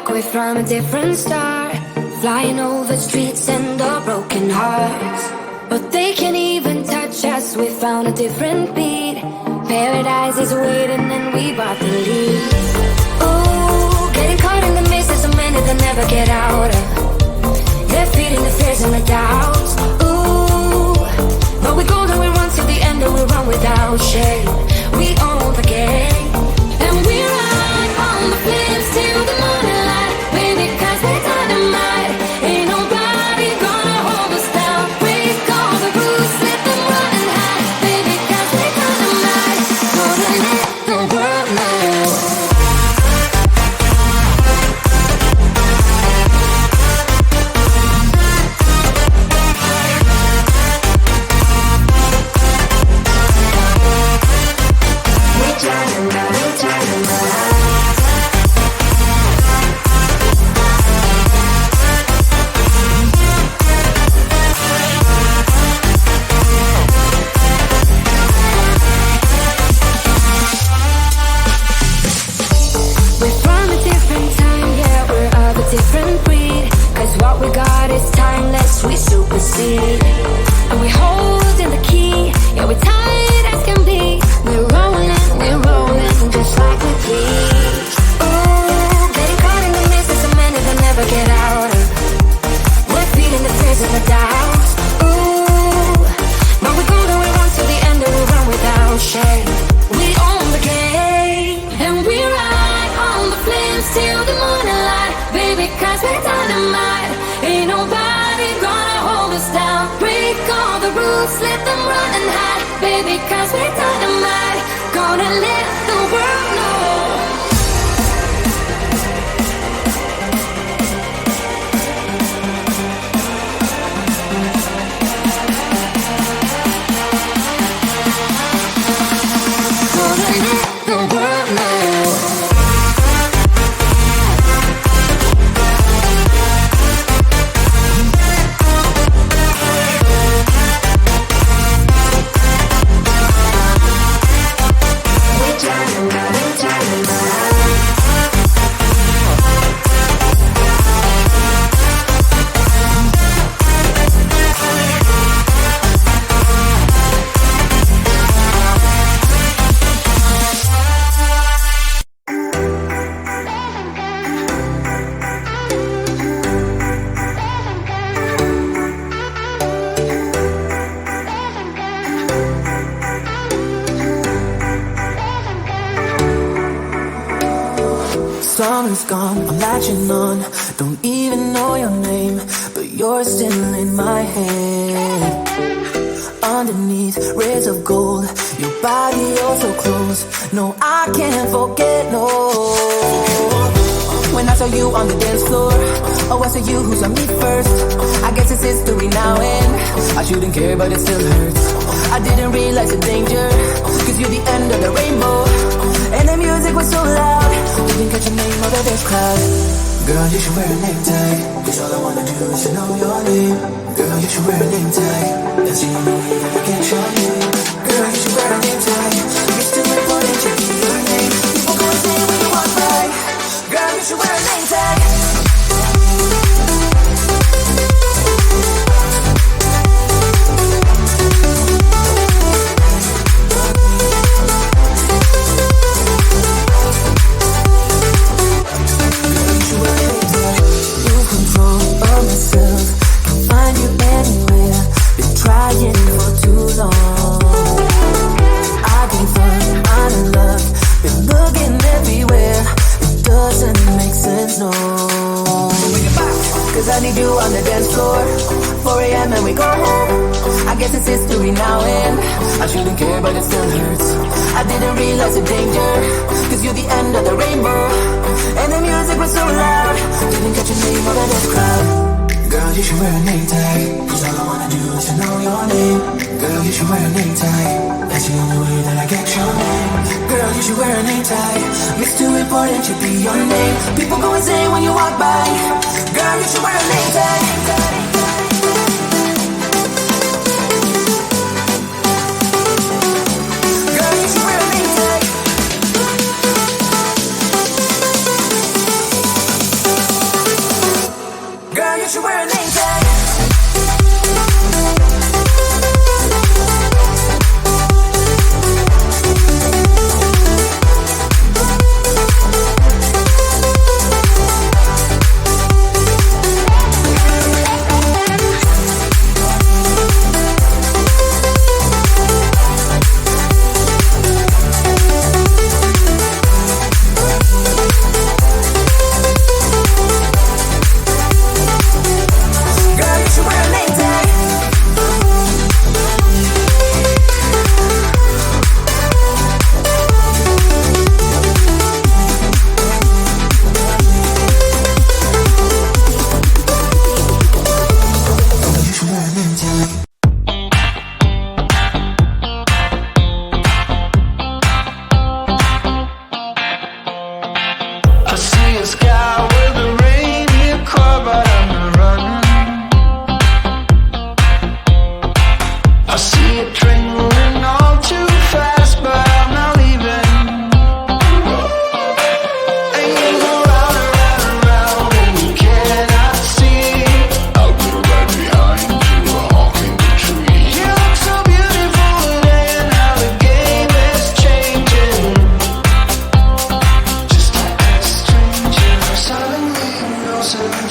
like we're from a different star, flying over streets and our broken hearts. But they can't even touch us, we found a different beat. Paradise is waiting and we bought the lead. Ooh, getting caught in the maze, there's so many that never get out of. They're feeding the fears and the doubts. Ooh, but we go and we run to the end and we run without shame. We own the game, and we ride on the flames till the morning light. Baby, 'cause we're dynamite. Ain't nobody gonna hold us down. Break all the rules, let them run and hide. Baby, 'cause we're dynamite. Gonna let the world know. Different breed, 'cause what we got is timeless, we supersede. And we hold in the key, yeah, we're tight as can be. We're rolling, just like we please. Ooh, getting caught in the mist, there's so many that never get out of. We're feeding the fears and the doubts. Ooh, but we go and we run to the end and we run without shame. We own the game, and we ride on the flames till the morning light. Baby, 'cause we're dynamite. Ain't nobody gonna hold us down. Break all the rules, let them run and hide. Baby, 'cause we're dynamite. Gonna let the world know. Gonna let the world know. Summer's gone, I'm latching on. Don't even know your name, but you're still in my head. Underneath rays of gold, your body oh so close. No, I can't forget, no. When I saw you on the dance floor, oh, I saw you who saw me first. I guess it's history now, and I shouldn't care, but it still hurts. I didn't realize the danger, 'cause you're the end of the rainbow. And the music was so loud, didn't catch your name over this crowd. Girl, you should wear a name tag, 'cause all I wanna do is to know your name. Girl, you should wear a name tag, that's the only way that I get your name. Girl, you should wear a name tag, it's too important to be your name. People gonna say when you walk by. Girl, you should wear a name tag. I need you on the dance floor, 4 a.m. and we go home. I guess it's history now, and I shouldn't care, but it still hurts. I didn't realize the danger, 'cause you're the end of the rainbow. And the music was so loud, didn't catch your name over this crowd. Girl, you should wear a name tag, 'cause all I wanna do is to know your name. Girl, you should wear a name tag, that's the only way that I get your name. Girl, you should wear a name tag, it's too important to be your name. People go insane when you walk by. Girl, you should wear a name tag. Girl, you should wear a name tag. sky with a reindeer car, but I'm not running. I see a train moving all too fast, but I'm not leaving. And you go round and round and round, and you cannot see. I'll be right behind you, a hawk in the tree. You look so beautiful today, and how the game is changing. Just like a stranger, suddenly you know something.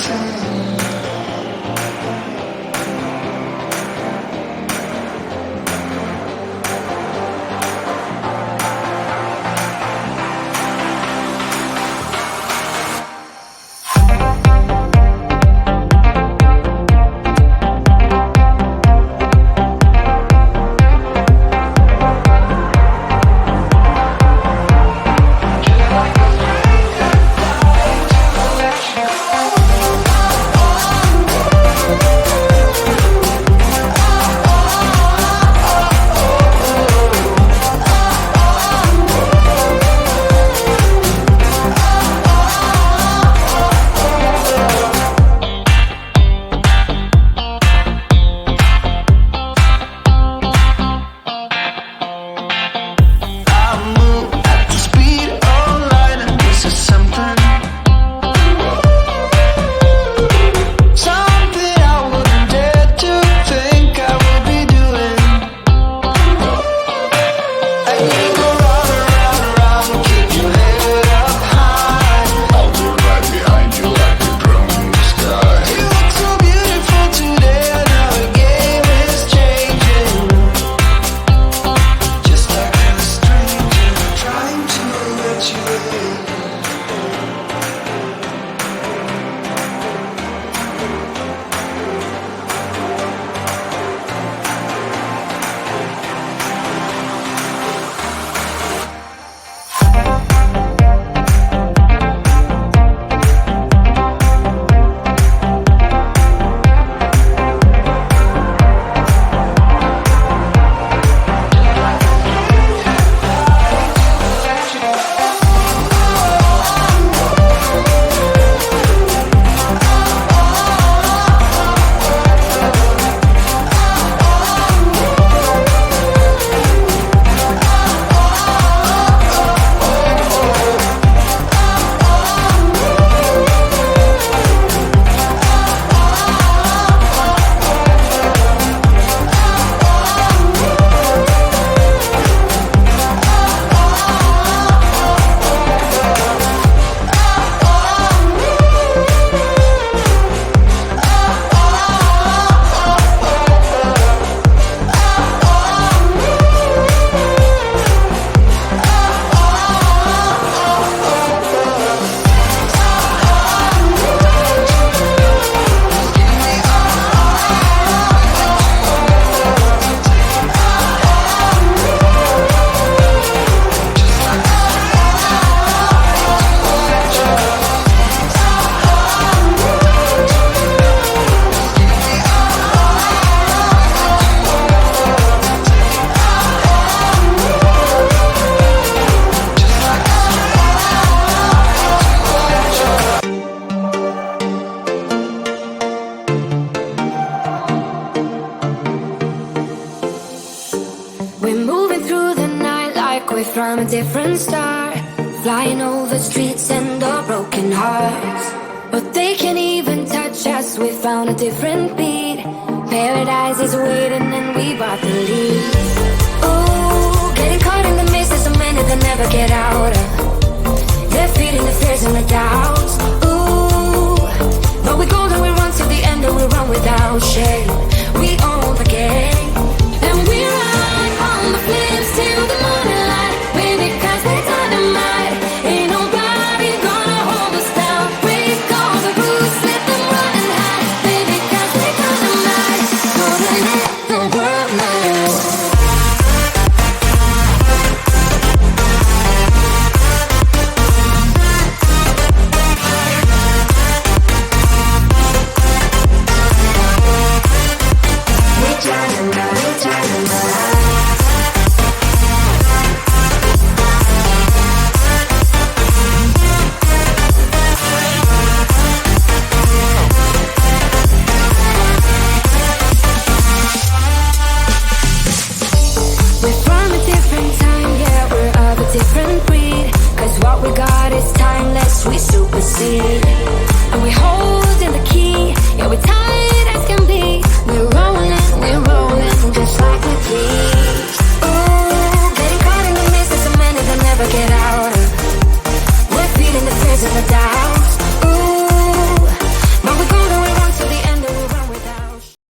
From a different star, flying over streets and our broken hearts. But they can't even touch us, we found a different beat. Paradise is waiting and we bought the lead.